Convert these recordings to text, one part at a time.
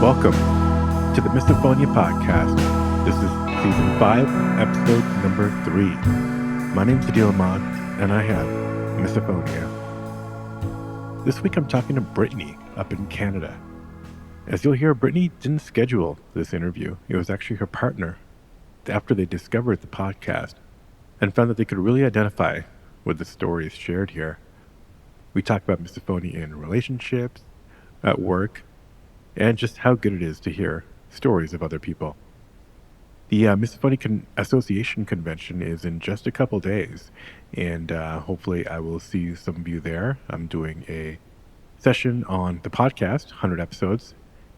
Welcome to the Misophonia podcast. This is season 5, episode number 3. My name's Adil Ahmad, and I have Misophonia. This week I'm talking to Brittany up in Canada. As you'll hear, Brittany didn't schedule this interview. It was actually her partner after they discovered the podcast and found that they could really identify with the stories shared here. We talk about misophonia in relationships, at work, and just how good it is to hear stories of other people. The Misophonia Association convention is in just a couple days, and hopefully I will see some of you there. I'm doing a session on the podcast, 100 episodes,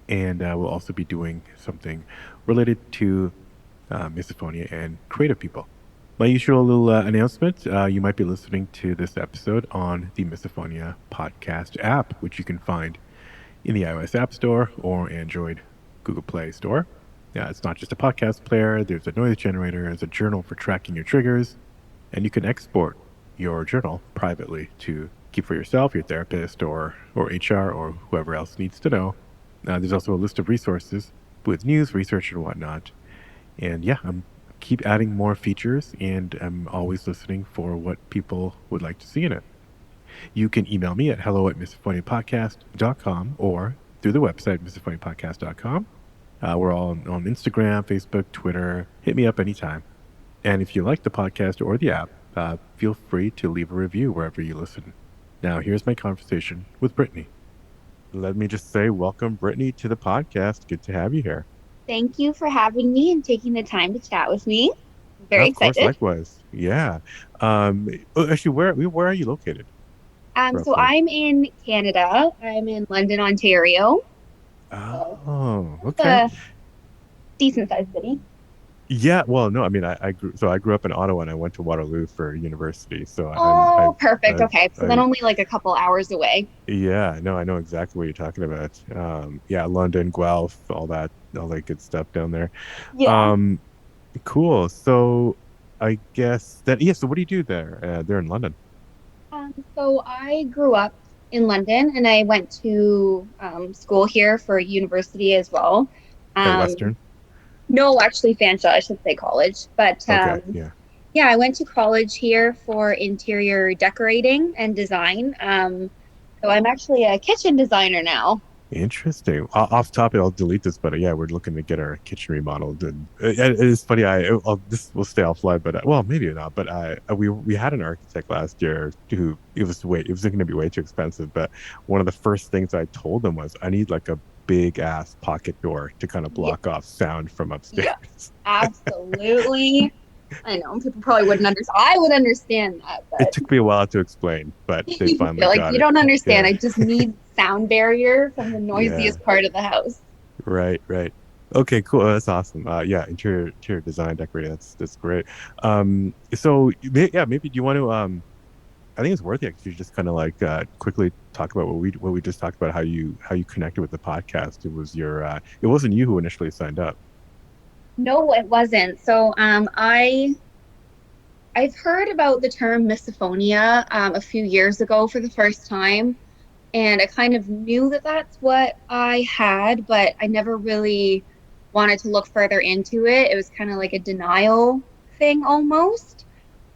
and we'll also be doing something related to misophonia and creative people. My usual little announcement, you might be listening to this episode on the Misophonia podcast app, which you can find in the iOS App Store or Android Google Play Store. It's not just a podcast player. There's a noise generator. There's a journal for tracking your triggers. And you can export your journal privately to keep for yourself, your therapist, or HR, or whoever else needs to know. There's also a list of resources with news, research, and whatnot. And yeah, I'm keep adding more features, and I'm always listening for what people would like to see in it. You can email me at hello@misophoniapodcast.com or through the website, misophoniapodcast.com. We're all on Instagram, Facebook, Twitter. Hit me up anytime. And if you like the podcast or the app, feel free to leave a review wherever you listen. Now, here's my conversation with Brittany. Let me just say, welcome, Brittany, to the podcast. Good to have you here. Thank you for having me and taking the time to chat with me. I'm very excited. Of course, likewise. Yeah. Actually, where are you located? So I'm in Canada. I'm in London, Ontario. Oh, okay. It's a decent-sized city. Yeah, well, no, I mean, I grew up in Ottawa and I went to Waterloo for university. So perfect. Okay, so then only like a couple hours away. Yeah, no, I know exactly what you're talking about. Yeah, London, Guelph, all that good stuff down there. Yeah. Cool. So I guess that, yeah. So what do you do there? There in London? So I grew up in London and I went to school here for university as well. At Western? No, actually Fanshawe, I should say college. But okay, yeah, I went to college here for interior decorating and design. So I'm actually a kitchen designer now. Interesting. Off topic, I'll delete this, but yeah, we're looking to get our kitchen remodeled, and it is funny. This will stay offline, but well, maybe not. But we had an architect last year who it was going to be way too expensive. But one of the first things I told him was, I need like a big ass pocket door to kind of block off sound from upstairs. Yeah, absolutely. I know people probably wouldn't understand. I would understand that. But it took me a while to explain, but they finally got it. You don't understand. Yeah. I just need sound barrier from the noisiest part of the house. Right. Okay, cool. That's awesome. Yeah, interior design, decorating. That's great. So yeah, maybe do you want to? I think it's worth it to just kind of like quickly talk about what we just talked about. How you connected with the podcast. It was it wasn't you who initially signed up. No, it wasn't. So I've heard about the term misophonia a few years ago for the first time, and I kind of knew that that's what I had, but I never really wanted to look further into it. It was kind of like a denial thing almost.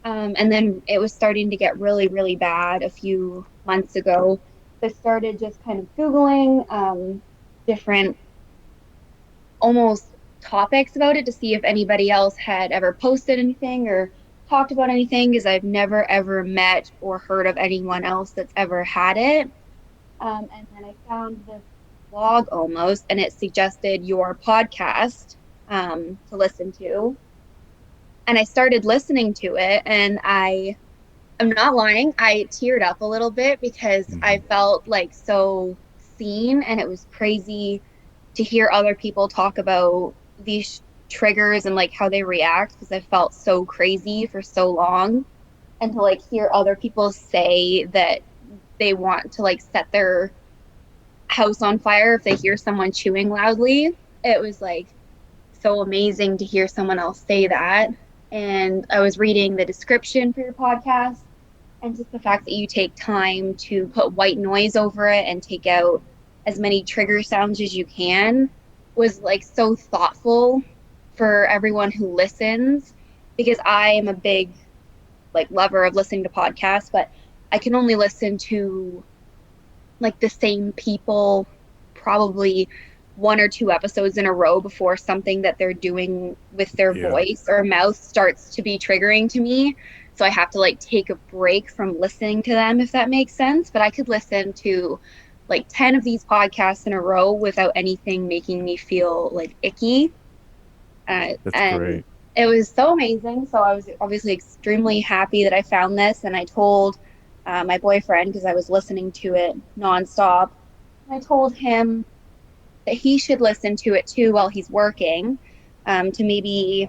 And then it was starting to get really, really bad a few months ago. So I started just kind of Googling different almost topics about it to see if anybody else had ever posted anything or talked about anything, because I've never ever met or heard of anyone else that's ever had it. And then I found this blog almost, and it suggested your podcast to listen to. And I started listening to it, and I'm not lying, I teared up a little bit because I felt like so seen, and it was crazy to hear other people talk about these triggers and like how they react, because I felt so crazy for so long, and to like hear other people say that they want to like set their house on fire if they hear someone chewing loudly. It was like so amazing to hear someone else say that. And I was reading the description for your podcast, and just the fact that you take time to put white noise over it and take out as many trigger sounds as you can. was like so thoughtful for everyone who listens, because I am a big like lover of listening to podcasts, but I can only listen to like the same people probably one or two episodes in a row before something that they're doing with their Yeah, voice or mouth starts to be triggering to me. So I have to like take a break from listening to them, if that makes sense. But I could listen to like 10 of these podcasts in a row without anything making me feel like icky. that's And great. it was so amazing. So I was obviously extremely happy that I found this. And I told my boyfriend, because I was listening to it nonstop, I told him that he should listen to it too while he's working, to maybe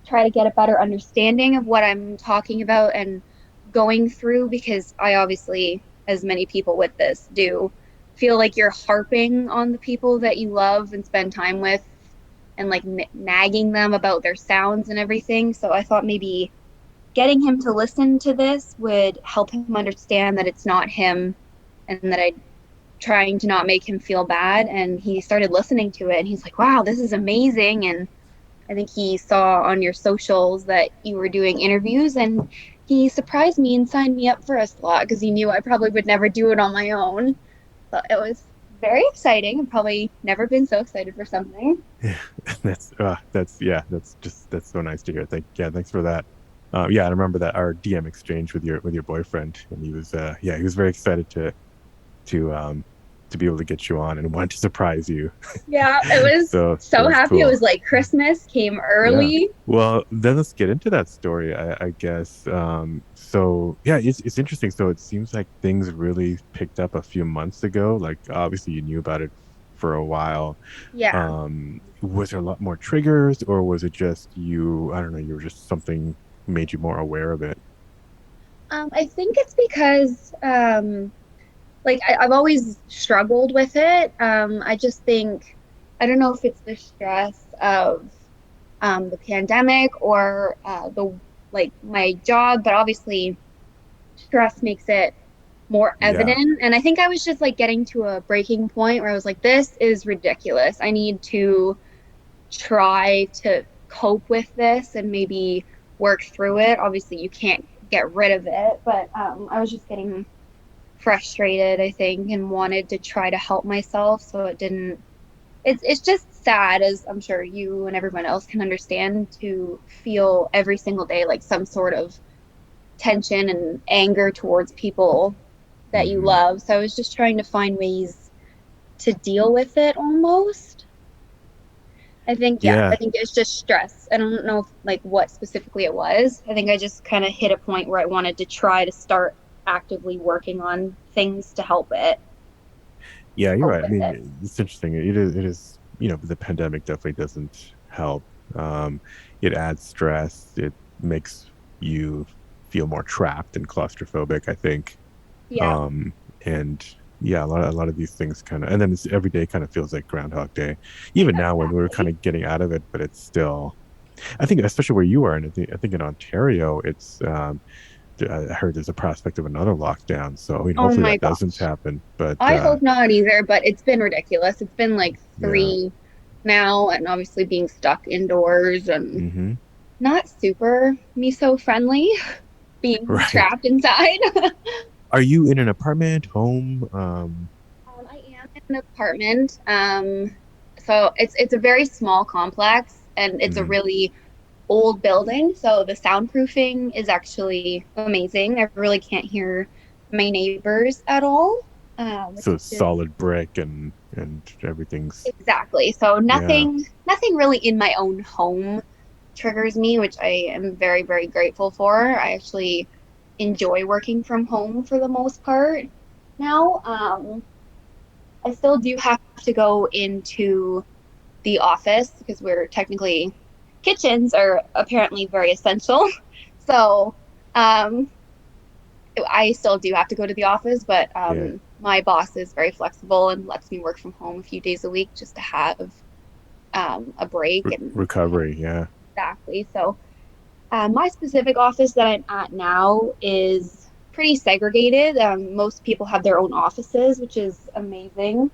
try to get a better understanding of what I'm talking about and going through, because I obviously, as many people with this do, feel like you're harping on the people that you love and spend time with and like nagging them about their sounds and everything. So I thought maybe getting him to listen to this would help him understand that it's not him, and that I trying to not make him feel bad. And he started listening to it and he's like, wow, this is amazing. And I think he saw on your socials that you were doing interviews, and he surprised me and signed me up for a slot because he knew I probably would never do it on my own. So it was very exciting. I've probably never been so excited for something. Yeah, that's so nice to hear. Thanks for that. Yeah, I remember that our DM exchange with your boyfriend, and he was he was very excited to um to be able to get you on and wanted to surprise you. Yeah, it was So that so was happy. It cool. was like Christmas came Yeah. early. Well, then let's get into that story, I guess. So yeah, it's interesting. So it seems like things really picked up a few months ago. Like obviously you knew about it for a while. Yeah. Was there a lot more triggers, or was it just you, I don't know, you were just something made you more aware of it? I think it's because like I've always struggled with it. I just think I don't know if it's the stress of the pandemic or the like my job, but obviously stress makes it more Yeah. evident. And I think I was just like getting to a breaking point where I was like, this is ridiculous. I need to try to cope with this and maybe work through it. Obviously, you can't get rid of it, but I was just getting frustrated, I think, and wanted to try to help myself so it didn't. It's just sad, as I'm sure you and everyone else can understand, to feel every single day like some sort of tension and anger towards people that you Hmm. love. So I was just trying to find ways to deal with it almost. I think, yeah, I Yeah. think it's just stress. I don't know if, like what specifically it was. I think I just kind of hit a point where I wanted to try to start actively working on things to help it, Yeah, you're cope right. I with it. mean, it's interesting. It is, the pandemic definitely doesn't help. Um, it adds stress. It makes you feel more trapped and claustrophobic, I think. Yeah, Um, and yeah, a lot of these things kind of, and then every day kind of feels like Groundhog Day, even now when we're kind exactly. of getting out of it, but it's still, I think, especially where you are, and I think in Ontario, it's, I heard there's a prospect of another lockdown. So, I mean, Oh hopefully my that doesn't gosh. happen, but, I hope not either, but it's been ridiculous. It's been like yeah. 3 now, and obviously being stuck indoors and Hmm. not super miso friendly, being Right. trapped inside. Are you in an apartment, home? I am in an apartment. So it's a very small complex and it's a Mhm. really old building. So the soundproofing is actually amazing. I really can't hear my neighbors at all, which So is solid brick and everything's, exactly. So yeah. nothing really in my own home triggers me, which I am very, very grateful for. I actually enjoy working from home for the most part now. I still do have to go into the office because we're technically kitchens are apparently very essential. So um, I still do have to go to the office, but Yeah. my boss is very flexible and lets me work from home a few days a week just to have a break and Recovery, yeah. exactly. So my specific office that I'm at now is pretty segregated. Most people have their own offices, which is amazing.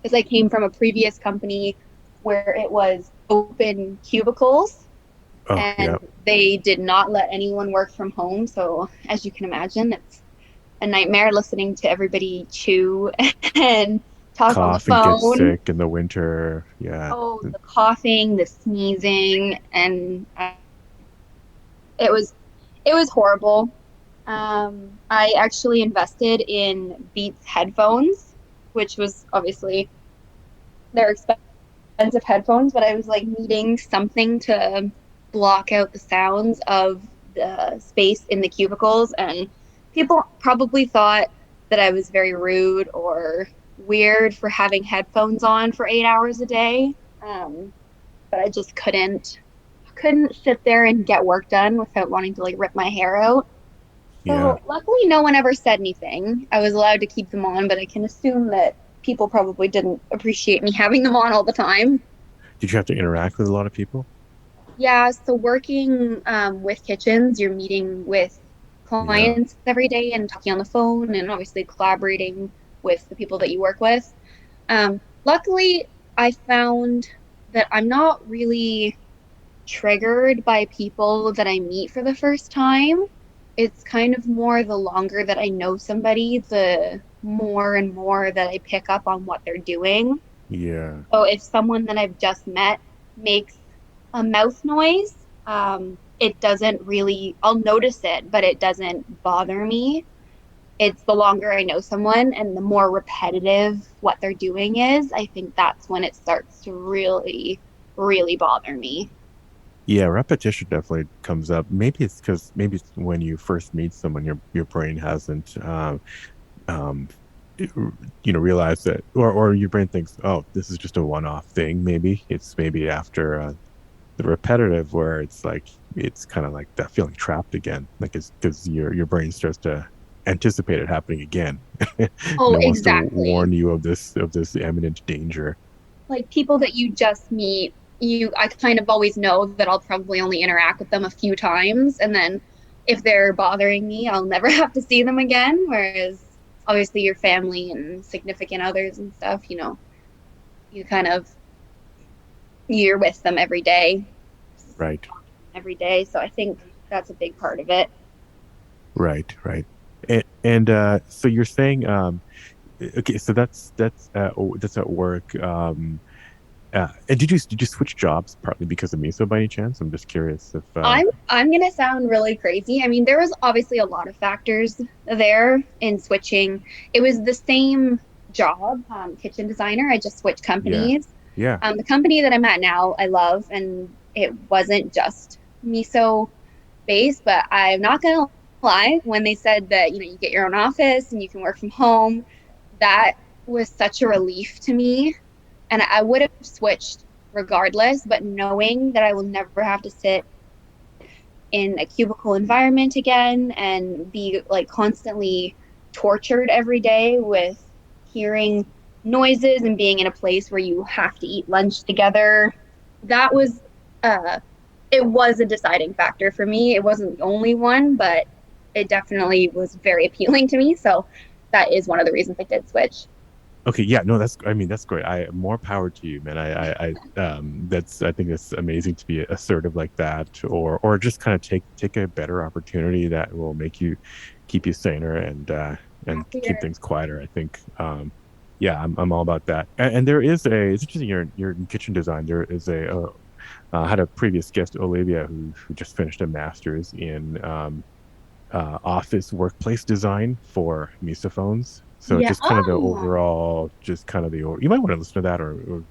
because I came from a previous company where it was open cubicles Oh, and yeah. they did not let anyone work from home. So, as you can imagine, it's a nightmare listening to everybody chew and talk on the Cough and get phone. sick in the winter. Yeah. Oh, the coughing, the sneezing, and it was it was horrible. I actually invested in Beats headphones, which was obviously they're expensive headphones, but I was like needing something to block out the sounds of the space in the cubicles. And people probably thought that I was very rude or weird for having headphones on for 8 hours a day. But I just couldn't sit there and get work done without wanting to like rip my hair out. Yeah. So luckily no one ever said anything. I was allowed to keep them on, but I can assume that people probably didn't appreciate me having them on all the time. Did you have to interact with a lot of people? Yeah, so working with kitchens, you're meeting with Yeah. clients every day and talking on the phone and obviously collaborating with the people that you work with. Luckily, I found that I'm not really triggered by people that I meet for the first time. It's kind of more the longer that I know somebody, the more and more that I pick up on what they're doing. Yeah. So if someone that I've just met makes a mouth noise, it doesn't really, I'll notice it, but it doesn't bother me. It's the longer I know someone and the more repetitive what they're doing is, I think that's when it starts to really, really bother me. Yeah, repetition definitely comes up. Maybe it's because maybe it's when you first meet someone, your brain hasn't um realized that, or your brain thinks, oh, this is just a one-off thing. Maybe it's maybe after the repetitive where it's like it's kind of like that feeling trapped again, like it's because your brain starts to anticipate it happening again, and Oh, it wants to exactly. warn you of this imminent danger. Like people that you just meet, I kind of always know that I'll probably only interact with them a few times. And then if they're bothering me, I'll never have to see them again. Whereas obviously your family and significant others and stuff, you kind of, you're with them Right, every day. So I think that's a big part of it. right. And so you're saying, okay, so that's at work. And did you switch jobs partly because of miso by any chance? I'm just curious if I'm gonna sound really crazy. I mean, there was obviously a lot of factors there in switching. It was the same job, kitchen designer. I just switched yeah, companies. yeah, The company that I'm at now, I love, and it wasn't just miso based, but I'm not gonna lie, when they said that, you get your own office and you can work from home, that was such a relief to me. And I would have switched regardless, but knowing that I will never have to sit in a cubicle environment again and be like constantly tortured every day with hearing noises and being in a place where you have to eat lunch together. That was uh it was a deciding factor for me. It wasn't the only one, but it definitely was very appealing to me. So that is one of the reasons I did switch. okay, yeah, no, that's I mean that's great. I more power to you, man. That's I think it's amazing to be assertive like that, or just kind of take a better opportunity that will make you keep you saner and keep Happier. things quieter. I think yeah, I'm all about that. And there is a it's interesting you're in kitchen design. There is I had a previous guest, Olivia, who just finished a master's in office workplace design for misophones. So Yeah. just kind of the Oh, overall, just kind of you might want to listen to that or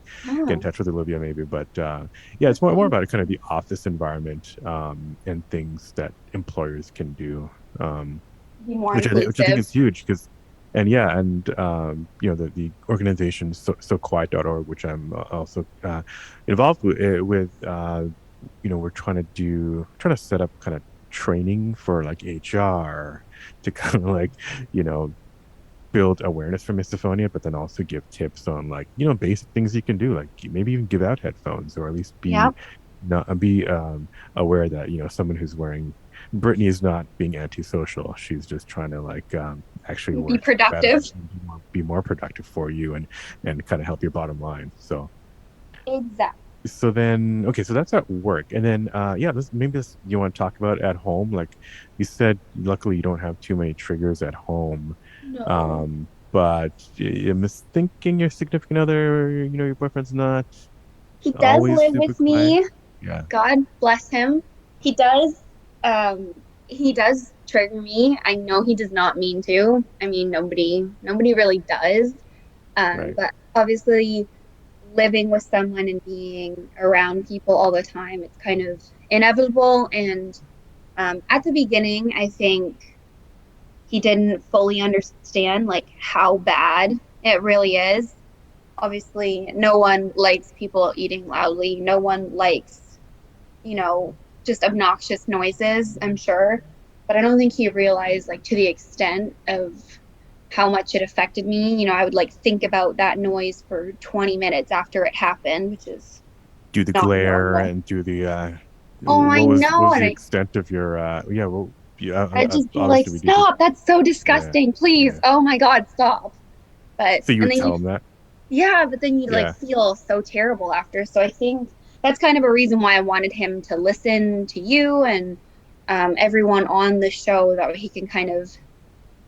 get in oh, touch with Olivia maybe. But yeah, it's more okay. about kind of the office environment and things that employers can do, Be more which I think inclusive. is huge because. And yeah, and the organization so quiet.org, which I'm also involved with, we're trying to set up kind of training for like HR to kind of like, you know, build awareness for misophonia, but then also give tips on like, basic things you can do, like maybe even give out headphones or at least Yeah. be not be aware that, someone who's wearing Brittany is not being antisocial. She's just trying to like actually Be work better productive. and be more productive for you and kind of help your bottom line. Exactly. So then okay, so that's at work. And then yeah, this you want to talk about at home. Like you said, luckily you don't have too many triggers at home. No. But I'm just thinking your significant other, your boyfriend's not He does always live super with quiet. me. Yeah, God bless him. He does he does trigger me. I know he does not mean to. I mean, nobody really does. right. But obviously living with someone and being around people all the time, it's kind of inevitable. And at the beginning, I think he didn't fully understand like how bad it really is. Obviously, no one likes people eating loudly. No one likes, you know, just obnoxious noises, I'm sure. But I don't think he realized like to the extent of how much it affected me. I would like think about that noise for 20 minutes after it happened, which is Do the not glare normal. and do the Oh, I what know. was And the extent of your yeah, well, yeah, I'd just be like, obviously we need to, stop. That's so yeah, disgusting. Please. yeah. Oh my God, stop. But, So you and would then tell you, him that? yeah, but then you like Yeah. feel so terrible after. So I think that's kind of a reason why I wanted him to listen to you and everyone on the show, that way he can kind of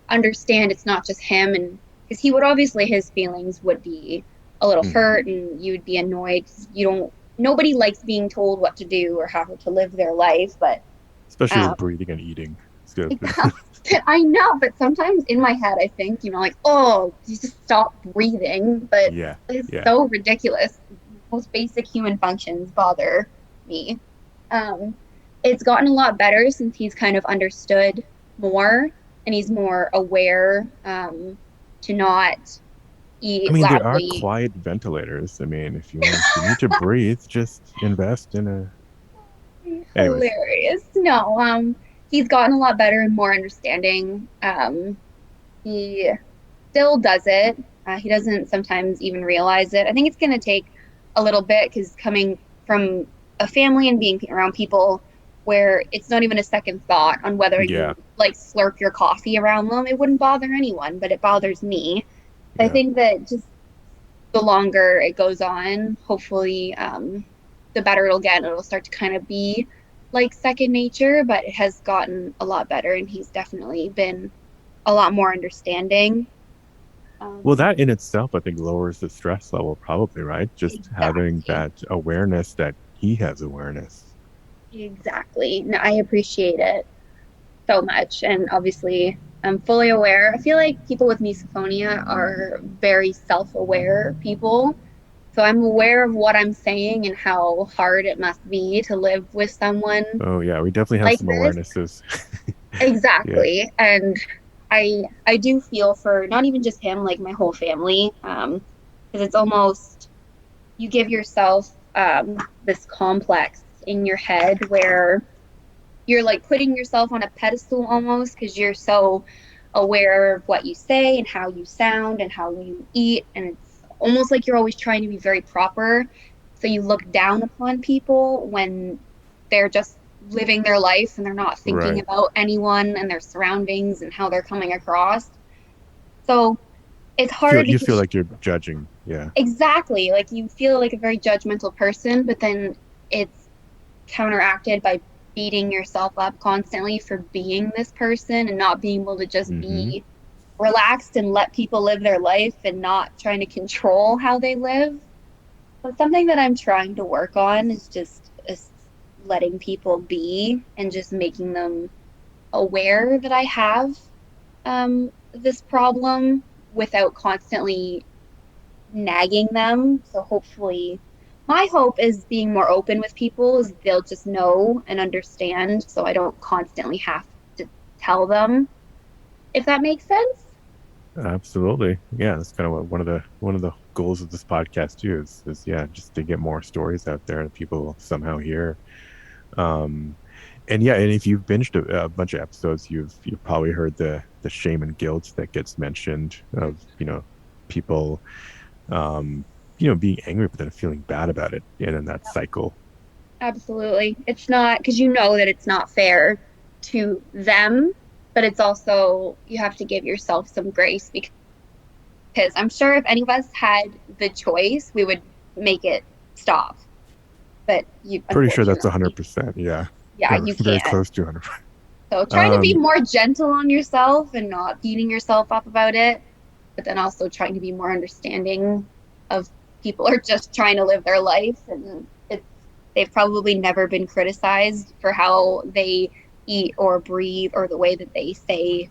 understand it's not just him. And because he would obviously, his feelings would be a little Mhm. hurt and you would be annoyed because you don't, nobody likes being told what to do or how to live their life. But Especially um, with breathing and eating. It's good. I know, but sometimes in my head, I think, like, oh, you just stop breathing. But Yeah. it's Yeah. so ridiculous. Most basic human functions bother me. Um, it's gotten a lot better since he's kind of understood more and he's more aware to not I eat mean, there are loudly. quiet ventilators. I mean, if you need to breathe, just invest in a. Anyways, Hilarious. No, he's gotten a lot better and more understanding. He still does it. He doesn't sometimes even realize it. I think it's going to take a little bit because coming from a family and being around people where it's not even a second thought on whether yeah, you like slurp your coffee around them, it wouldn't bother anyone, but it bothers me. I yeah. think that just the longer it goes on, hopefully, the better it'll get. It'll start to kind of be like second nature, but it has gotten a lot better, and he's definitely been a lot more understanding. Well, Um, that in itself, I think, lowers the stress level, probably, right? Just having exactly. that awareness that he has awareness. Exactly. No, I appreciate it so much. And obviously, I'm fully aware. I feel like people with misophonia are very self-aware people. So I'm aware of what I'm saying and how hard it must be to live with someone Oh, yeah, we definitely have like some this. awarenesses. Yeah. Exactly. And I do feel for not even just him, like my whole family. Because it's almost you give yourself this complex in your head where you're like putting yourself on a pedestal almost because you're so aware of what you say and how you sound and how you eat. And it's almost like you're always trying to be very proper. So you look down upon people when they're just living their life and they're not thinking Right. about anyone and their surroundings and how they're coming across. So it's hard You feel because like you're judging. Yeah. exactly like you feel like a very judgmental person, but then it's counteracted by beating yourself up constantly for being this person and not being able to just Mm-hmm. be relaxed and let people live their life and not trying to control how they live. But something that I'm trying to work on is letting people be and just making them aware that I have this problem without constantly nagging them. So hopefully, my hope is being more open with people is they'll just know and understand so I don't constantly have to tell them, if that makes sense. Absolutely. Yeah, that's kind of what one of the goals of this podcast too is yeah, just to get more stories out there that people somehow hear. Um, and yeah, and if you've binged a bunch of episodes, you've probably heard the shame and guilt that gets mentioned of, people being angry but then feeling bad about it and in that cycle. Absolutely. It's not because you know that it's not fair. to them, but it's also you have to give yourself some grace because I'm sure if any of us had the choice, we would make it stop. But you Pretty sure that's unfortunately, 100%. Yeah. yeah, Or you very can't. close to 100%. So try to be Um, more gentle on yourself and not beating yourself up about it, but then also trying to be more understanding of people are just trying to live their life and they've probably never been criticized for how they eat or breathe or the way that they say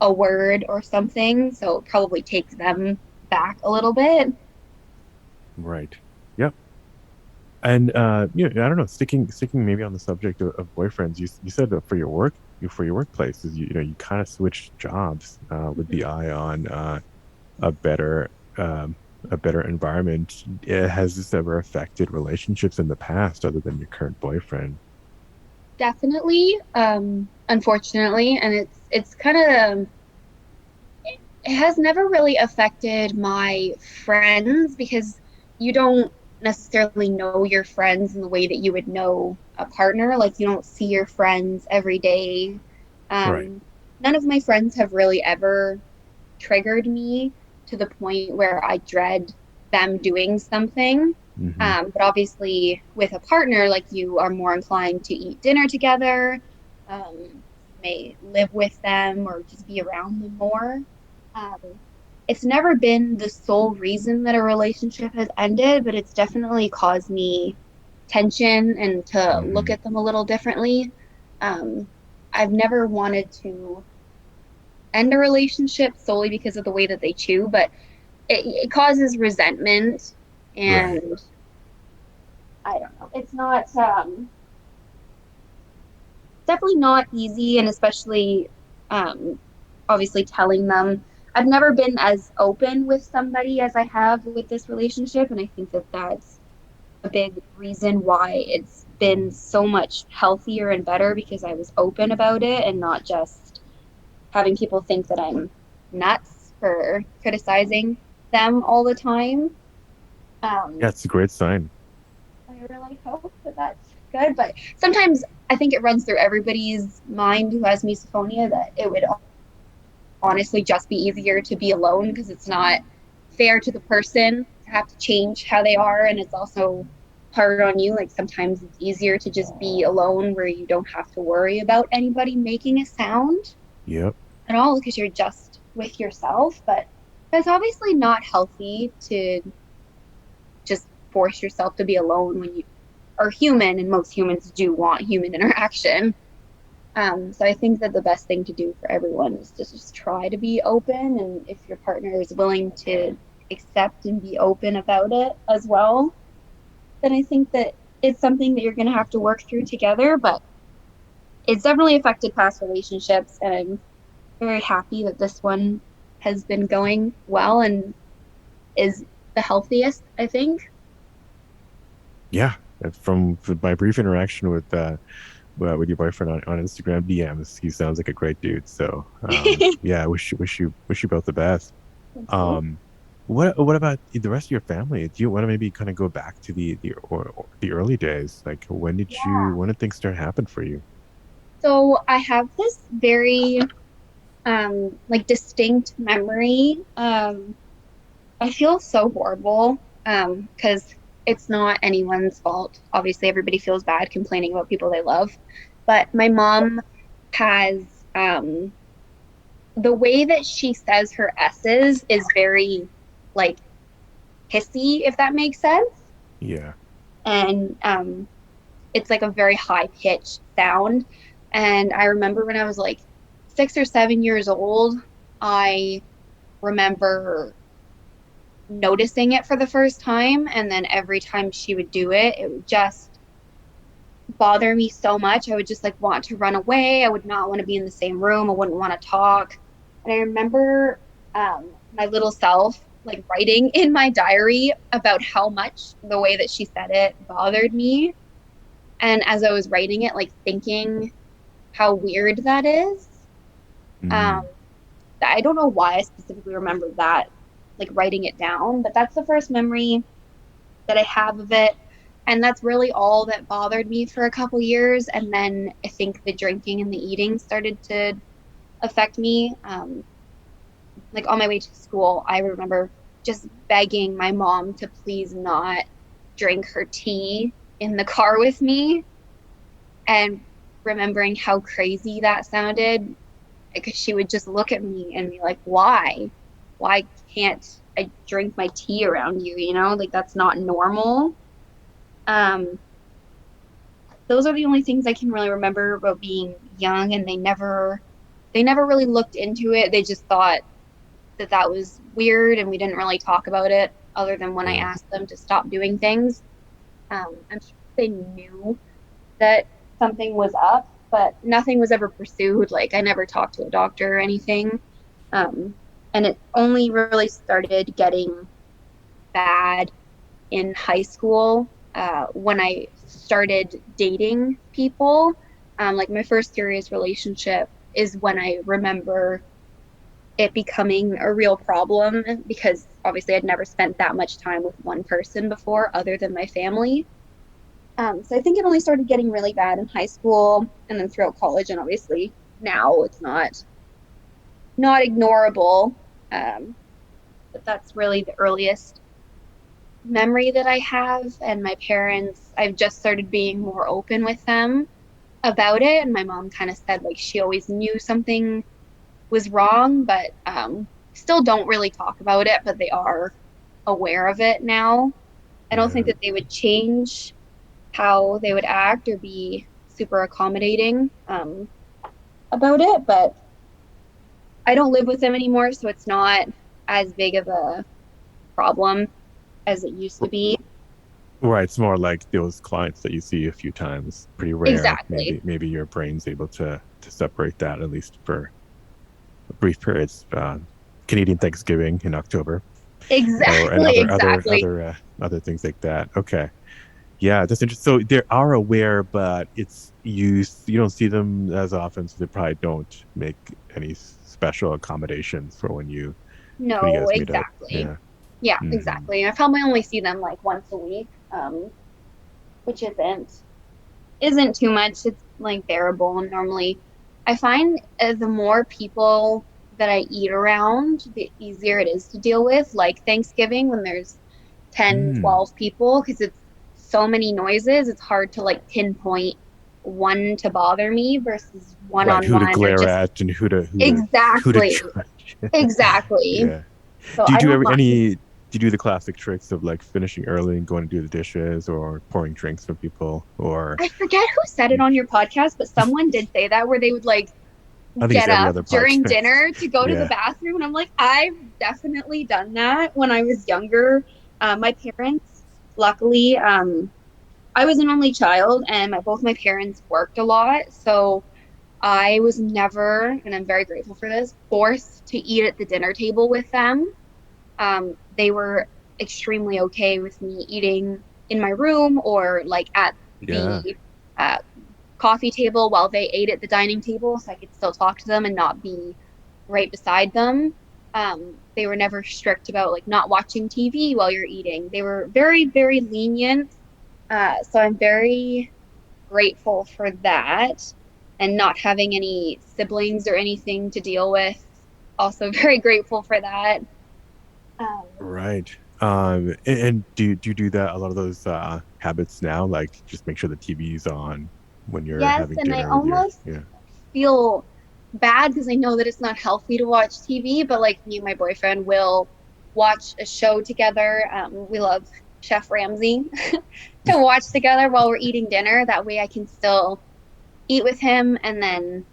a word or something. So it probably takes them back a little bit. right. Yep. And I don't know, sticking maybe on the subject of boyfriends, you said that for your work, for your workplaces, you kind of switched jobs with the Mhm. eye on a better a better environment. Has this ever affected relationships in the past other than your current boyfriend? Definitely, unfortunately, and it's kind of it has never really affected my friends because you don't necessarily know your friends in the way that you would know a partner. Like you don't see your friends every day. Right. Um, None of my friends have really ever triggered me to the point where I dread them doing something. Hmm. But obviously, with a partner, like you are more inclined to eat dinner together, may live with them or just be around them more. Um, it's never been the sole reason that a relationship has ended, but it's definitely caused me tension and to look Hmm. at them a little differently. Um, I've never wanted to end a relationship solely because of the way that they chew, but it causes resentment Right. and I don't know. It's not definitely not easy and especially um obviously telling them I've never been as open with somebody as I have with this relationship and I think that that's a big reason why it's been so much healthier and better because I was open about it and not just having people think that I'm nuts for criticizing them all the time. Yeah, Um, it's a great sign. I really hope that that's good, but sometimes I think it runs through everybody's mind who has misophonia that it would honestly just be easier to be alone because it's not fair to the person to have to change how they are, and it's also hard on you. Like sometimes it's easier to just be alone where you don't have to worry about anybody making a sound Yep. at all because you're just with yourself. But it's obviously not healthy to just force yourself to be alone when you are human, and most humans do want human interaction. So I think that the best thing to do for everyone is to just try to be open, and if your partner is willing to accept and be open about it as well, then I think that it's something that you're going to have to work through together. But it's definitely affected past relationships, and I'm very happy that this one has been going well and is the healthiest, I think. Yeah. From my brief interaction with your boyfriend on Instagram DMs, he sounds like a great dude. So yeah, I wish you both the best. Thank you. Um, what about the rest of your family? Do you want to maybe kind of go back to or the early days? Like Yeah. when did things start happen for you? So I have this very like distinct memory. I feel so horrible because it's not anyone's fault. Obviously, everybody feels bad complaining about people they love. But my mom has um, the way that she says her S's is very like hissy, if that makes sense. Yeah. And it's like a very high pitched sound. And I remember when I was like 6 or 7 years old, I remember noticing it for the first time. And then every time she would do it, it would just bother me so much. I would just like want to run away. I would not want to be in the same room. I wouldn't want to talk. And I remember my little self like writing in my diary about how much the way that she said it bothered me. And as I was writing it, like thinking how weird that is. Um, Mm. I don't know why I specifically remember that, like writing it down, but that's the first memory that I have of it. And that's really all that bothered me for a couple years. And then I think the drinking and the eating started to affect me. Like on my way to school, I remember just begging my mom to please not drink her tea in the car with me, and remembering how crazy that sounded, because she would just look at me and be like, why? Why can't I drink my tea around you? You know, like that's not normal. Um, those are the only things I can really remember about being young, and they never really looked into it. They just thought that that was weird, and we didn't really talk about it other than when I Yeah. asked them to stop doing things. I'm sure they knew that something was up, but nothing was ever pursued. Like I never talked to a doctor or anything. Um, and it only really started getting bad in high school, when I started dating people. Like my first serious relationship is when I remember it becoming a real problem, because obviously I'd never spent that much time with one person before other than my family. So I think it only started getting really bad in high school and then throughout college, and obviously now it's not ignorable. Um, but that's really the earliest memory that I have. And my parents, I've just started being more open with them about it. And my mom kind of said like she always knew something was wrong, but still don't really talk about it, but they are aware of it now. I don't think Yeah. that they would change how they would act or be super accommodating, about it, but I don't live with them anymore, so it's not as big of a problem as it used to be. Right. It's more like those clients that you see a few times, pretty rare. Exactly. Maybe your brain's able to separate that at least for brief periods. Canadian Thanksgiving in October, or and Exactly. Exactly. other things like that. Okay. Yeah, that's interesting. So they are aware, but you don't see them as often, so they probably don't make any special accommodations for when you No, guys meet up. exactly. Yeah. Yeah, Hmm. exactly. I probably only see them like once a week, which isn't too much. It's like bearable. And normally, I find the more people that I eat around, the easier it is to deal with. Like Thanksgiving, when there's 10, Mm. 12 people, because it's so many noises, it's hard to like pinpoint one to bother me versus one Right. on Who to one or glare just at and who to exactly, judge. exactly. Yeah. So Do you I do don't every mind. any do you do the classic tricks of like finishing early and going to do the dishes or pouring drinks for people or I forget who said it on your podcast, but someone did say that where they would like I think it's get every up other during podcast. dinner to go to the Yeah. bathroom. And I'm like, I've definitely done that when I was younger. My parents, luckily, I was an only child, and both my parents worked a lot. So I was never, and I'm very grateful for this, forced to eat at the dinner table with them. They were extremely okay with me eating in my room or like at Yeah. the uh, coffee table while they ate at the dining table, so I could still talk to them and not be right beside them. They were never strict about like not watching TV while you're eating. They were very, very lenient. So I'm very grateful for that, and not having any siblings or anything to deal with. Also very grateful for that. Um, Right. And do you do that a lot of those habits now? Like just make sure the TV's on when you're yes, having and I dinner with your almost yeah. feel bad because I know that it's not healthy to watch TV, but like me and my boyfriend will watch a show together. We love Chef Ramsay to watch together while we're eating dinner. That way I can still eat with him and then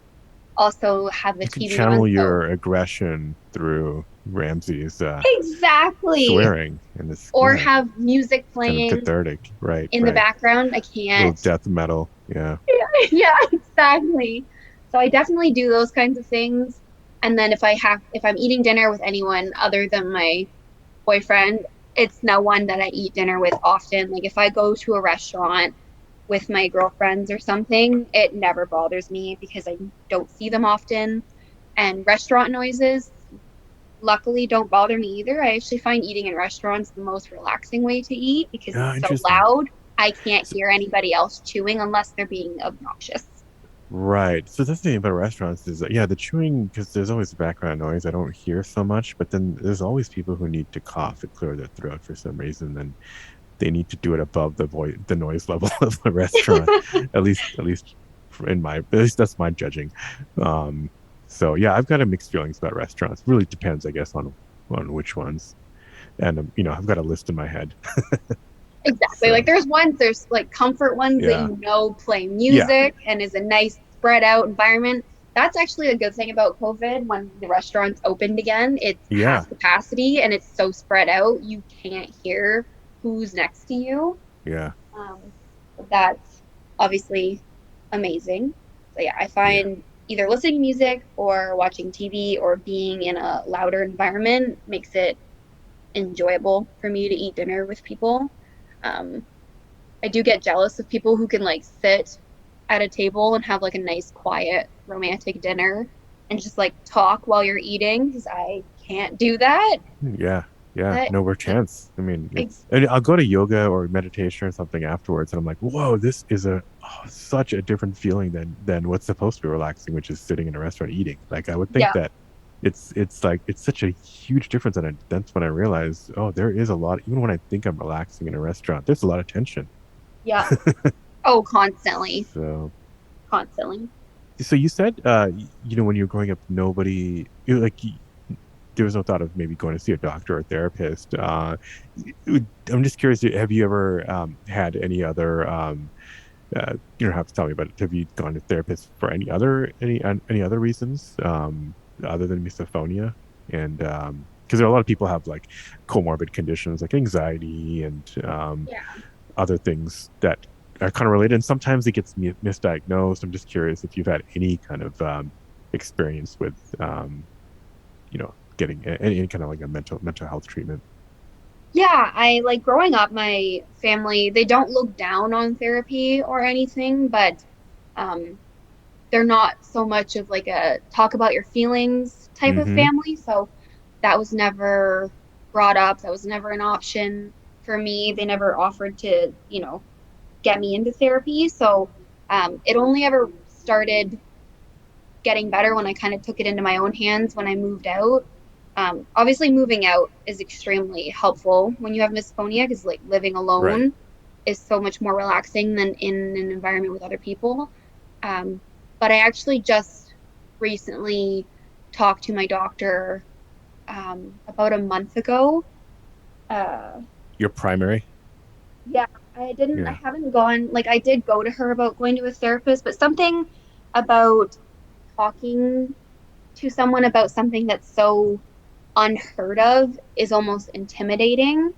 also have the You can TV on. channel So your aggression through Ramsey's exactly. swearing and this Or yeah, have music kind of playing cathartic. Right, in the right. background. I Little can't. death metal. Yeah. Yeah, exactly. So I definitely do those kinds of things. And then if I'm eating dinner with anyone other than my boyfriend, it's no one that I eat dinner with often. Like if I go to a restaurant with my girlfriends or something, it never bothers me because I don't see them often. And restaurant noises, luckily, don't bother me either. I actually find eating in restaurants the most relaxing way to eat because Yeah, it's so interesting. loud. I can't hear anybody else chewing unless they're being obnoxious. Right. So that's the thing about restaurants is that, yeah, the chewing, because there's always background noise. I don't hear so much, but then there's always people who need to cough and clear their throat for some reason. And they need to do it above the noise level of the restaurant. At least that's my judging. Um, so yeah, I've got a mixed feelings about restaurants. Really depends, I guess, on which ones. And I've got a list in my head. Exactly. Like So there's like comfort ones that yeah, play yeah, music and is a nice spread out environment. That's actually a good thing about COVID when the restaurants opened again. It's yeah, half capacity and it's so spread out, you can't hear who's next to you. yeah, Um, that's obviously amazing. So yeah, I yeah. find either listening to music or watching TV or being in a louder environment makes it enjoyable for me to eat dinner with people. Um, I do get jealous of people who can like sit at a table and have like a nice, quiet, romantic dinner and just like talk while you're eating because I can't do that. Yeah, yeah, But nowhere chance. I mean, ex and I'll go to yoga or meditation or something afterwards, and I'm like, whoa, this is such a different feeling than what's supposed to be relaxing, which is sitting in a restaurant eating. Like I would think yeah, that it's like it's such a huge difference, and that's when I realized, oh, there is a lot. Even when I think I'm relaxing in a restaurant, there's a lot of tension. yeah. Oh, constantly, So, constantly. so you said, when you were growing up, there was no thought of maybe going to see a doctor or therapist. I'm just curious, have you ever had any other you don't have to tell me, but have you gone to therapists for any other reasons other than misophonia? And because there are a lot of people have like comorbid conditions like anxiety and Yeah. other things that are kind of related, and sometimes it gets misdiagnosed. I'm just curious if you've had any kind of experience with getting any kind of like a mental health treatment. Yeah, I like growing up, my family, they don't look down on therapy or anything, but um they're not so much of like a talk about your feelings type of Mm-hmm. family. So that was never brought up. That was never an option for me. They never offered to, get me into therapy. So it only ever started getting better when I kind of took it into my own hands when I moved out. Obviously, moving out is extremely helpful when you have misophonia because like living Right. alone is so much more relaxing than in an environment with other people. Um, but I actually just recently talked to my doctor about a month ago. Uh, Your primary. yeah, I Yeah. haven't gone, like, I did go to her about going to a therapist, but something about talking to someone about something that's so unheard of is almost intimidating.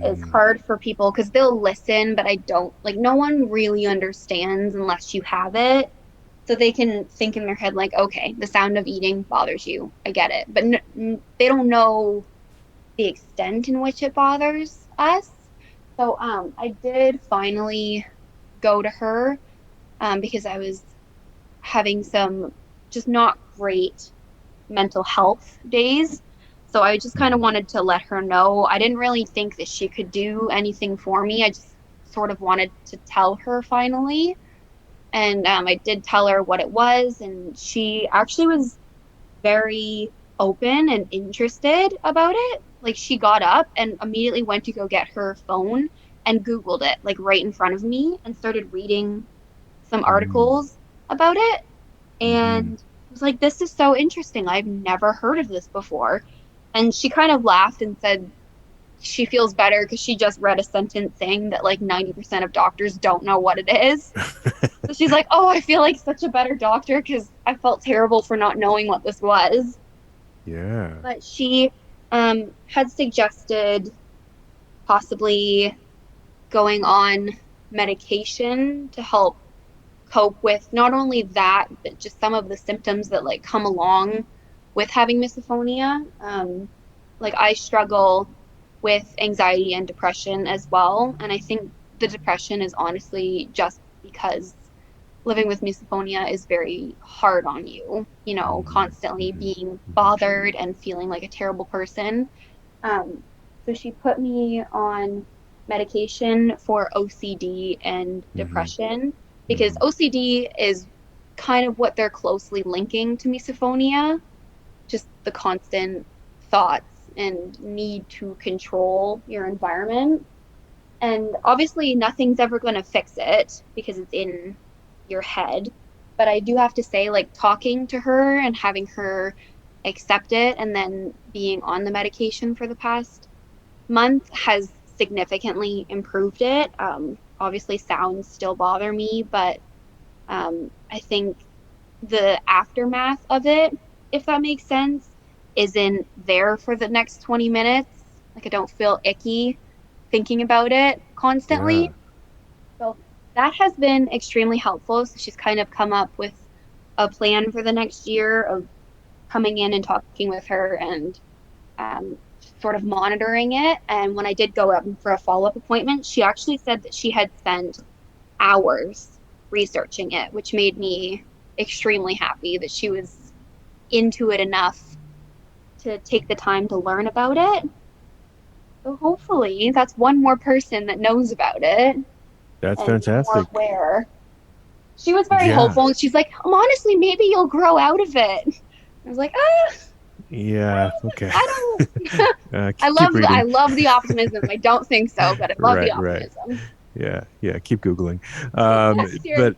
It's Mm, hard for people because they'll listen, but I don't, like, no one really understands unless you have it. So they can think in their head, like, okay, the sound of eating bothers you. I get it. But they don't know the extent in which it bothers us. So I did finally go to her because I was having some just not great mental health days. So I just kind of mm, wanted to let her know. I didn't really think that she could do anything for me. I just sort of wanted to tell her finally. And I did tell her what it was, and she actually was very open and interested about it. Like she got up and immediately went to go get her phone and Googled it, like right in front of me, and started reading some mm, articles about it. mm-hmm. And was like, this is so interesting. I've never heard of this before. And she kind of laughed and said she feels better because she just read a sentence saying that like 90% of doctors don't know what it is. So she's like, oh, I feel like such a better doctor because I felt terrible for not knowing what this was. Yeah. But she had suggested possibly going on medication to help cope with not only that, but just some of the symptoms that like come along with having misophonia. Like I struggle with anxiety and depression as well. And I think the depression is honestly just because living with misophonia is very hard on you, Mm-hmm. constantly Mm-hmm. being Mm-hmm. bothered and feeling like a terrible person. Um, so she put me on medication for OCD and Mm-hmm. depression because Mm-hmm. OCD is kind of what they're closely linking to misophonia, just the constant thoughts and need to control your environment. And obviously, nothing's ever going to fix it because it's in your head. But I do have to say, like, talking to her and having her accept it and then being on the medication for the past month has significantly improved it. Obviously, sounds still bother me, but I think the aftermath of it, if that makes sense, isn't there for the next 20 minutes. Like, I don't feel icky thinking about it constantly. Yeah. So that has been extremely helpful. So she's kind of come up with a plan for the next year of coming in and talking with her and um, sort of monitoring it. And when I did go up for a follow up appointment, she actually said that she had spent hours researching it, which made me extremely happy that she was into it enough to take the time to learn about it. So hopefully that's one more person that knows about it That's and more fantastic. aware. She was very Yeah. hopeful. She's like, honestly, maybe you'll grow out of it. I was like, Yeah. Okay. I don't. Keep I reading. love the optimism. I don't think so, but I love the Right. Right. optimism. Yeah. Yeah. Keep Googling. Seriously. But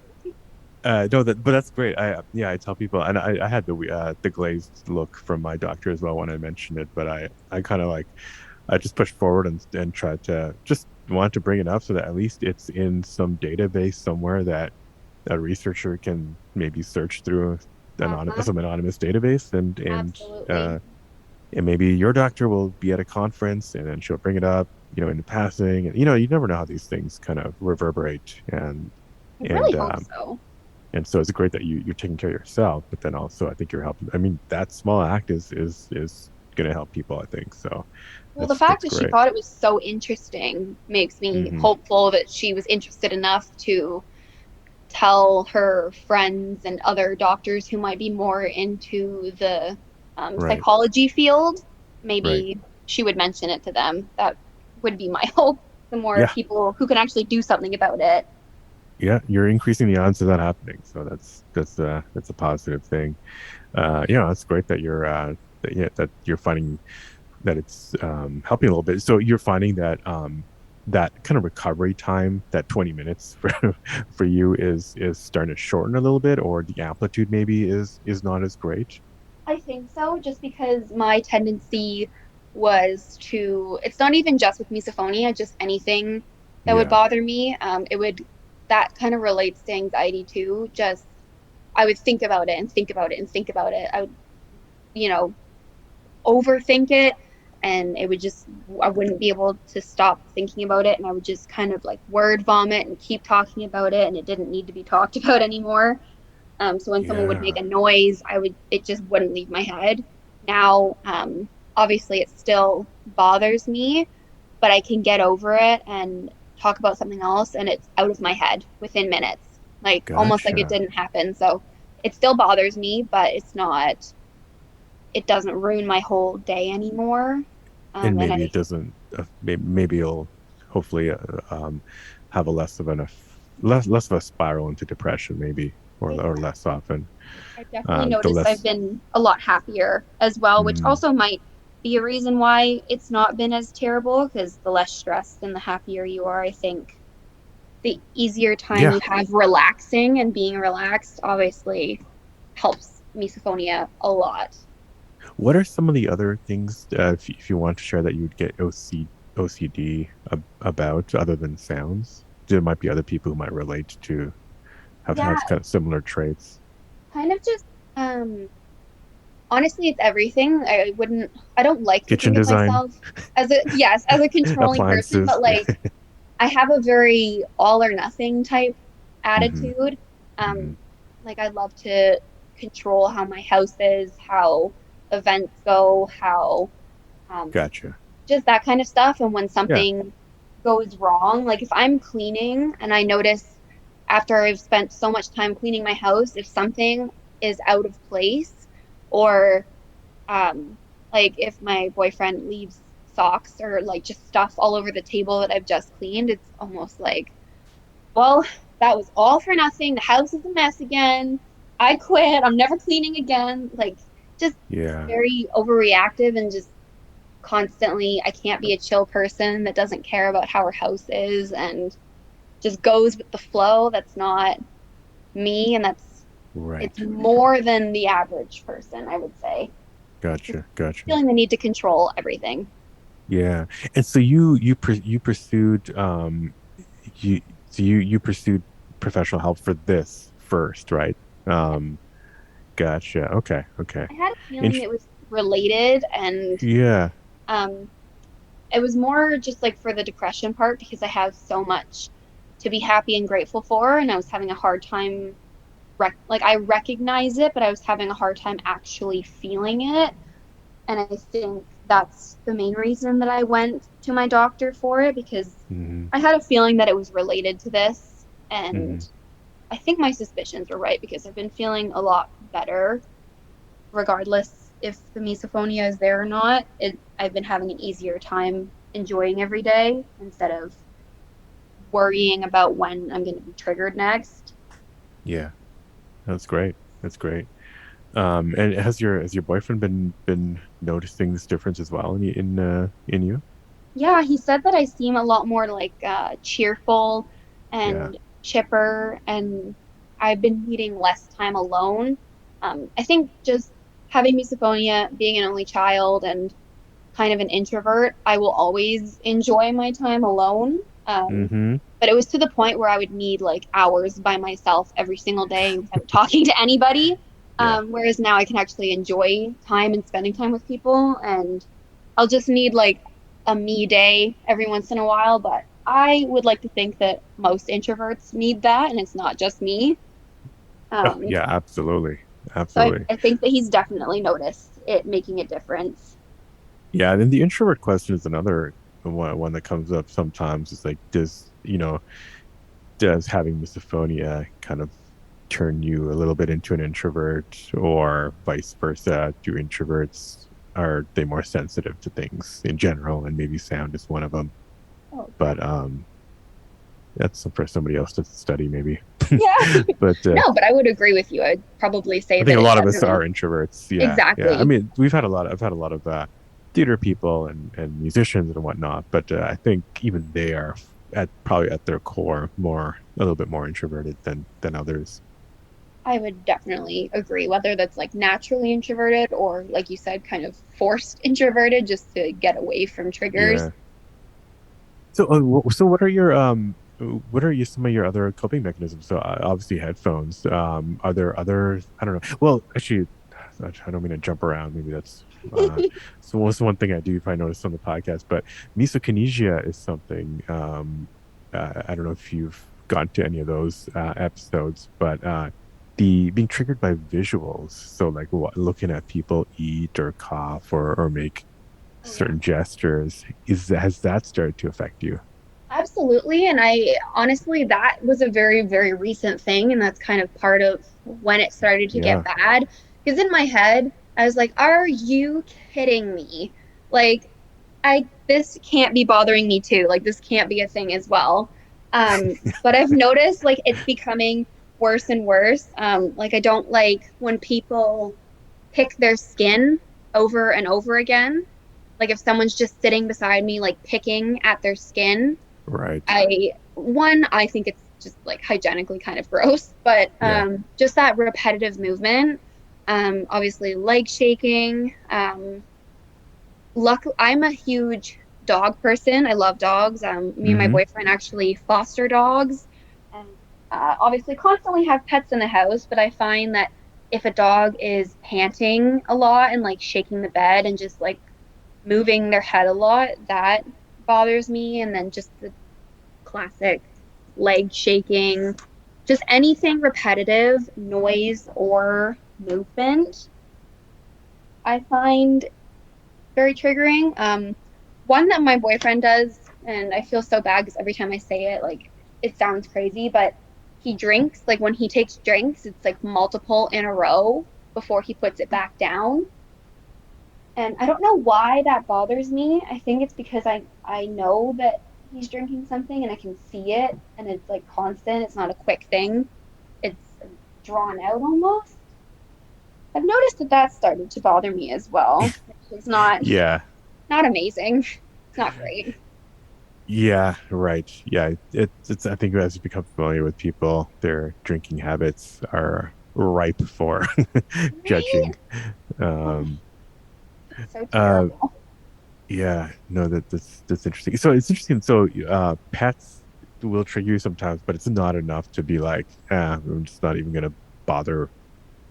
no, but that's great. I tell people, and I had the glazed look from my doctor as well when I mentioned it, but I kind of like I just pushed forward and tried to just want to bring it up so that at least it's in some database somewhere that a researcher can maybe search through Uh-huh. some anonymous database Absolutely. and maybe your doctor will be at a conference and then she'll bring it up, in passing, and you never know how these things kind of reverberate I really and hope um so. and so it's great that you're taking care of yourself, but then also I think you're helping. I mean, that small act is going to help people, I think. So Well, the fact that's that she great. thought it was so interesting makes me Hmm. hopeful that she was interested enough to tell her friends and other doctors who might be more into the Right, psychology field. right. Maybe she would mention it to them. That would be my hope. The more Yeah, people who can actually do something about it. yeah. You're increasing the odds of that happening. So that's a positive thing. It's great that that you're finding that it's helping a little bit. So you're finding that that kind of recovery time, that 20 minutes for you is starting to shorten a little bit, or the amplitude maybe is not as great. I think so, just because my tendency was to, it's not even just with misophonia, just anything that would Yeah, bother me. That kind of relates to anxiety too. Just, I would think about it and think about it and think about it. I would, you know, overthink it and it would just, I wouldn't be able to stop thinking about it. And I would just kind of like word vomit and keep talking about it. And it didn't need to be talked about anymore. So when someone would make yeah. a noise, it just wouldn't leave my head. Now, obviously, it still bothers me, but I can get over it and talk about something else, and it's out of my head within minutes, like almost like it Gotcha. didn't happen. So it still bothers me, but it doesn't ruin my whole day anymore. And And maybe it I, doesn't. Maybe you'll hopefully have a less of a spiral into depression, maybe, or less often. I've definitely The noticed I've less. been a lot happier as well, which Mm, also might be a reason why it's not been as terrible because the less stressed and the happier you are, I think the easier time yeah. you have relaxing and being relaxed obviously helps misophonia a lot. What are some of the other things, if you want to share, that you would get OCD about other than sounds? There might be other people who might relate to Yeah, have kind of similar traits. kind of just honestly it's everything. I don't like to Kitchen think of design, myself as a yes, as a controlling person, appliances. but like I have a very all or nothing type Hmm. attitude. Hmm. Um, like I love to control how my house is, how events go, how um, Gotcha. just that kind of stuff. And when Yeah. something goes wrong, like if I'm cleaning and I notice after I've spent so much time cleaning my house, if something is out of place or um, like if my boyfriend leaves socks or like just stuff all over the table that I've just cleaned, it's almost like, well, that was all for nothing. The house is a mess again. I quit. I'm never cleaning again. Like, just Yeah. very overreactive and just constantly, I can't be a chill person that doesn't care about how her house is and just goes with the flow. That's not me. And it's Right. more than the average person, I would say. Just Gotcha. Gotcha. feeling the need to control everything. Yeah. And so you pursued you you pursued professional help for this first, right? Um, gotcha. Okay. Okay. I had a feeling Int it was related and yeah. um it was more just like for the depression part because I have so much to be happy and grateful for and I was having a hard time like I recognize it but I was having a hard time actually feeling it and I think that's the main reason that I went to my doctor for it because Hmm. I had a feeling that it was related to this and Hmm. I think my suspicions were right because I've been feeling a lot better regardless if the misophonia is there or not. I've been having an easier time enjoying every day instead of worrying about when I'm going to be triggered next. Yeah. That's great. That's great. And has your boyfriend been noticing this difference as well in you? Yeah, he said that I seem a lot more like cheerful Yeah. and chipper, and I've been needing less time alone. I think just having misophonia, being an only child, and kind of an introvert, I will always enjoy my time alone. Hmm. But it was to the point where I would need like hours by myself every single day without talking to anybody. Yeah. Whereas now I can actually enjoy time and spending time with people, and I'll just need like a me day every once in a while. But I would like to think that most introverts need that, and it's not just me. Oh, Um, yeah, absolutely. so I, Absolutely. I think that he's definitely noticed it making a difference. Yeah, and then the introvert question is another one that comes up sometimes. It's like, does having misophonia kind of turn you a little bit into an introvert, or vice versa? Do introverts are they more sensitive to things in general, and maybe sound is one of them? Oh, But that's for somebody else to study, maybe. yeah. But No, but I would agree with you. I'd probably say I think that a it lot of us definitely, are introverts. Yeah, yeah. I exactly. mean, I've had a lot of theater people and musicians and whatnot, but I think even they are at probably at their core a little bit more introverted than others. I would definitely agree, whether that's like naturally introverted or, like you said, kind of forced introverted just to get away from triggers. Yeah. So, so what are some of your other coping mechanisms? So, obviously headphones. Are there other? I don't know. Well, actually, I don't mean to jump around. Maybe that's so. What's one thing I do if I notice on the podcast? But misokinesia is something. I don't know if you've gone to any of those episodes, but the being triggered by visuals. So, like looking at people eat or cough or make Oh, yeah. certain gestures, is has that started to affect you? Absolutely. And I honestly, that was a very, very recent thing. And that's kind of part of when it started to get Yeah. bad. Because in my head, I was like, are you kidding me? Like, this can't be bothering me too. Like, this can't be a thing as well. But I've noticed like it's becoming worse and worse. Like, I don't like when people pick their skin over and over again. Like, if someone's just sitting beside me, like picking at their skin, Right. I think it's just like hygienically kind of gross, but Yeah. just that repetitive movement, obviously leg shaking. I'm a huge dog person. I love dogs. Me and my Hmm. boyfriend actually foster dogs, and obviously constantly have pets in the house. But I find that if a dog is panting a lot and like shaking the bed and just like moving their head a lot, that bothers me. And then just the classic leg shaking, just anything repetitive, noise or movement, I find very triggering. One that my boyfriend does, and I feel so bad because every time I say it, like it sounds crazy, but he drinks, like when he takes drinks, it's like multiple in a row before he puts it back down. And I don't know why that bothers me. I think it's because I know that he's drinking something and I can see it and it's like constant. It's not a quick thing. It's drawn out almost. I've noticed that that started to bother me as well, which is Yeah. not amazing. It's not great. Yeah, right. Yeah, it's. I think as you become familiar with people, their drinking habits are ripe for Right? judging. Oh, Um, it's so uh, terrible. yeah, no, that's interesting. So it's interesting. So, pets will trigger you sometimes, but it's not enough to be like, I'm just not even gonna bother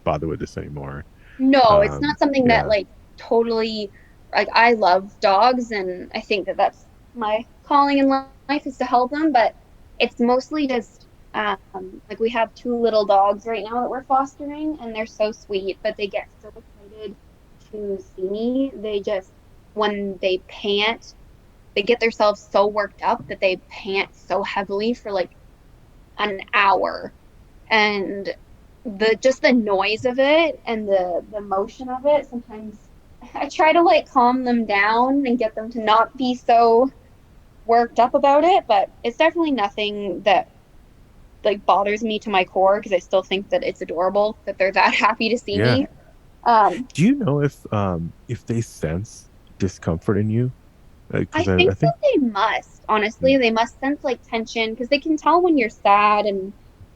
with this anymore. No, it's not something that Yeah, like totally like I love dogs and I think that that's my calling in life is to help them, but it's mostly just like we have two little dogs right now that we're fostering and they're so sweet, but they get so excited to see me. They just when they pant, they get themselves so worked up that they pant so heavily for like an hour and the just the noise of it and the motion of it sometimes I try to like calm them down and get them to not be so worked up about it, but it's definitely nothing that like bothers me to my core because I still think that it's adorable that they're that happy to see yeah. me. um Do you know if they sense discomfort in you? I Because I think think. that they must honestly they must sense like tension because they can tell when you're sad and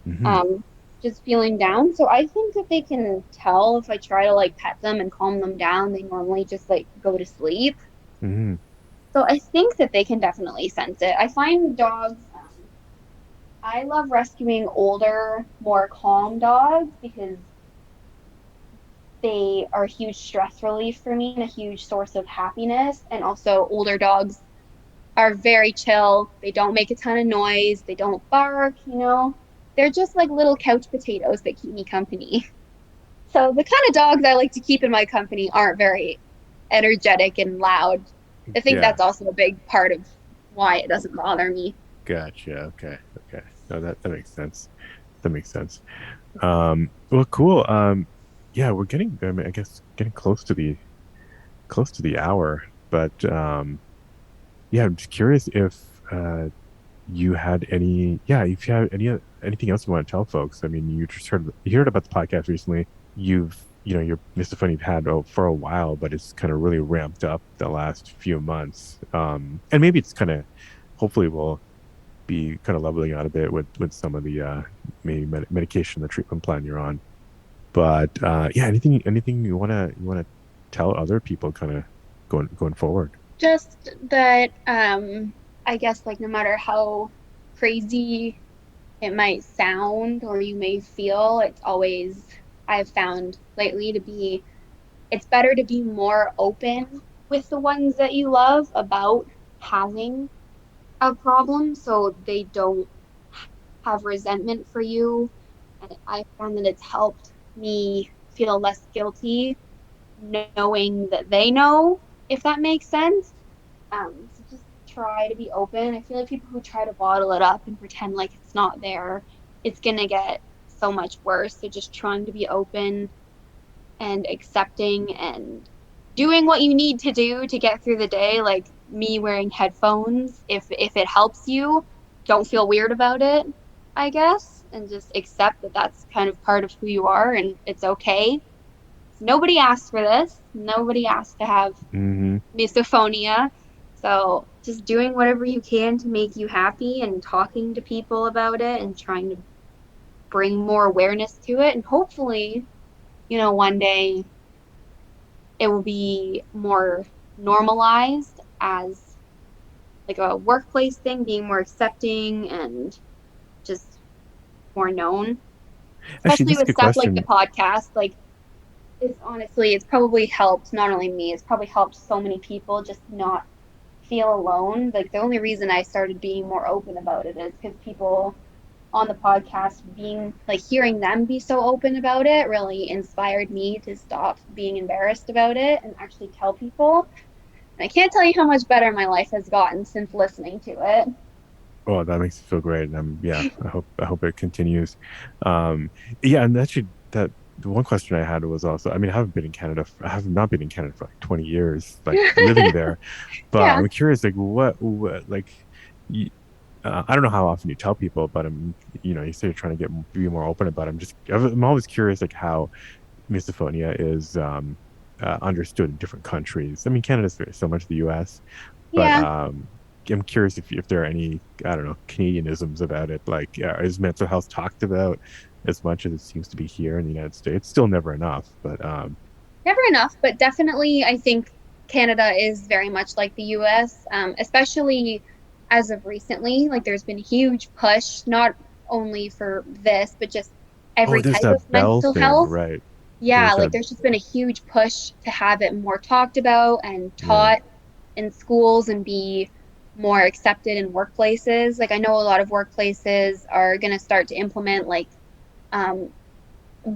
Mm-hmm, um, just feeling down. So I think that they can tell if I try to like pet them and calm them down, they normally just like go to sleep. mm-hmm, So I think that they can definitely sense it. I find dogs, I love rescuing older, more calm dogs because they are a huge stress relief for me and a huge source of happiness. And also, older dogs are very chill. They don't make a ton of noise. They don't bark, you know. They're just like little couch potatoes that keep me company. So the kind of dogs I like to keep in my company aren't very energetic and loud. I think yeah. that's also a big part of why it doesn't bother me. Gotcha. Okay. Okay. No, that makes sense. That makes sense. Well, cool. Yeah, we're getting, I mean, I guess getting close to the hour, but yeah, I'm just curious if you had any, yeah, if you have anything else you want to tell folks. I mean, you heard about the podcast recently. Your Misophonia you've had for a while, but it's kind of really ramped up the last few months. And maybe it's kind of, hopefully will be kind of leveling out a bit with some of the maybe medication, the treatment plan you're on. But yeah, anything you wanna tell other people kind of going forward? Just that I guess like no matter how crazy it might sound or you may feel, it's always I've found lately to be it's better to be more open with the ones that you love about having a problem so they don't have resentment for you. And I found that it's helped me feel less guilty knowing that they know, if that makes sense. So just try to be open. I feel like people who try to bottle it up and pretend like it's not there, it's gonna get so much worse. So just trying to be open and accepting and doing what you need to do to get through the day, like me wearing headphones. If it helps you, don't feel weird about it, I guess, and just accept that that's kind of part of who you are and it's okay. Nobody asked for this. Nobody asked to have Hmm. misophonia. So just doing whatever you can to make you happy and talking to people about it and trying to bring more awareness to it. And hopefully, one day it will be more normalized as like a workplace thing, being more accepting and just more known, Actually, especially that's a with good stuff like the question. podcast. Like, it's probably helped not only me, it's probably helped so many people just not feel alone. Like, the only reason I started being more open about it is because people on the podcast being like hearing them be so open about it really inspired me to stop being embarrassed about it and actually tell people. I can't tell you how much better my life has gotten since listening to it. Oh, that makes me feel great. And yeah, I hope it continues. Um, yeah, and actually the one question I had was also, I mean, I have not been in Canada for like 20 years, like living there, but Yeah. I'm curious, like what like, you, I don't know how often you tell people, but you say you're trying to be more open about it. I'm always curious, like how misophonia is understood in different countries. I mean, Canada's so much the U.S., but Yeah. I'm curious if there are any, I don't know, Canadianisms about it. Like, is mental health talked about as much as it seems to be here in the United States? Still never enough, but Never enough, but definitely I think Canada is very much like the US, especially as of recently. Like there's been a huge push, not only for this, but just oh, every there's type of that Bell mental thing, health. right? Yeah, There's like that, there's just been a huge push to have it more talked about and yeah. taught in schools and be more accepted in workplaces. Like I know a lot of workplaces are going to start to implement like um,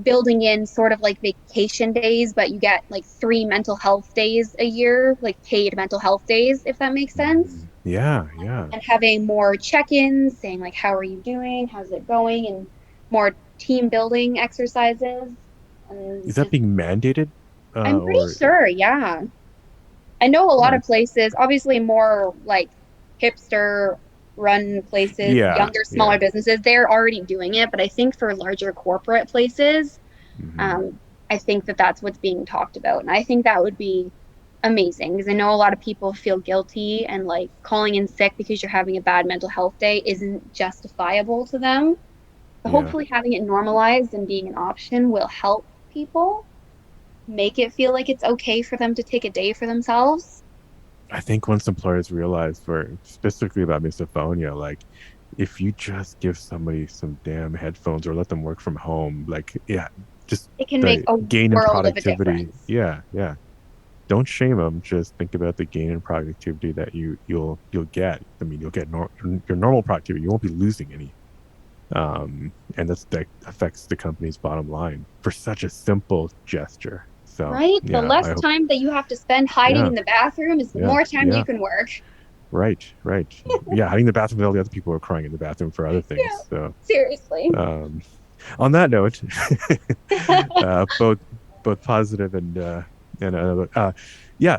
building in sort of like vacation days, but you get like 3 mental health days a year, like paid mental health days, if that makes sense. Yeah, yeah. And having more check-ins, saying like, how are you doing? How's it going? And more team building exercises. Is And that just, being mandated? I'm pretty Or sure, yeah. I know a lot huh. of places, obviously more like hipster run places, Yeah, younger, yeah. smaller businesses, they're already doing it. But I think for larger corporate places, Hmm. um, I think that that's what's being talked about. And I think that would be amazing because I know a lot of people feel guilty and like calling in sick because you're having a bad mental health day isn't justifiable to them. So Yeah. hopefully having it normalized and being an option will help people make it feel like it's okay for them to take a day for themselves. I think once employers realize, for specifically about misophonia, like if you just give somebody some damn headphones or let them work from home, like yeah, just It can make the a gain in world of a productivity. difference. Yeah, yeah. Don't shame them. Just think about the gain in productivity that you'll get. I mean, you'll get your normal productivity. You won't be losing any. And that affects the company's bottom line for such a simple gesture. So Right? The yeah, I less hope. time that you have to spend hiding Yeah, in the bathroom is the yeah, more time you yeah. can work. Right, right. Yeah, hiding in the bathroom with all the other people who are crying in the bathroom for other Yeah, things. So, seriously. um, on that note, both positive and yeah,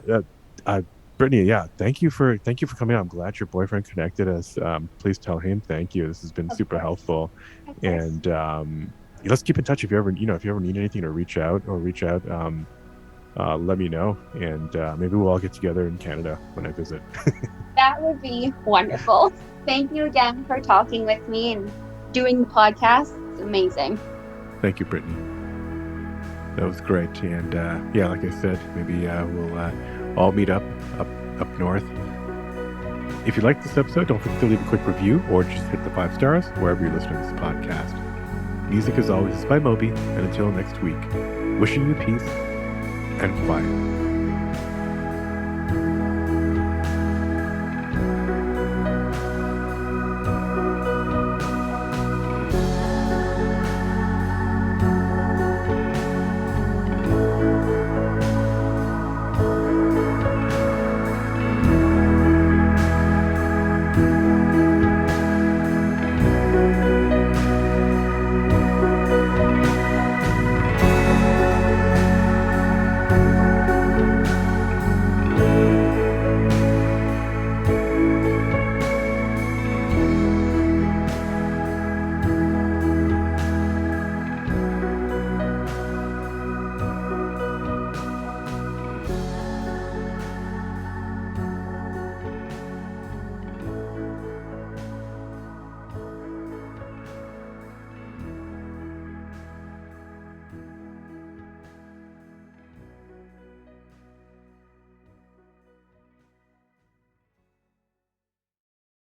Brittany, yeah, thank you for coming out. I'm glad your boyfriend connected us. Please tell him thank you. This has been Of super course. helpful, Of course. and let's keep in touch. If you ever need anything to reach out. Let me know, and maybe we'll all get together in Canada when I visit. That would be wonderful. Thank you again for talking with me and doing the podcast. It's amazing. Thank you, Brittany. That was great. And yeah, like I said, maybe we'll all meet up north. If you like this episode, don't forget to leave a quick review or just hit the 5 stars wherever you're listening to this podcast. Music, as always, is by Moby. And until next week, wishing you peace and quiet.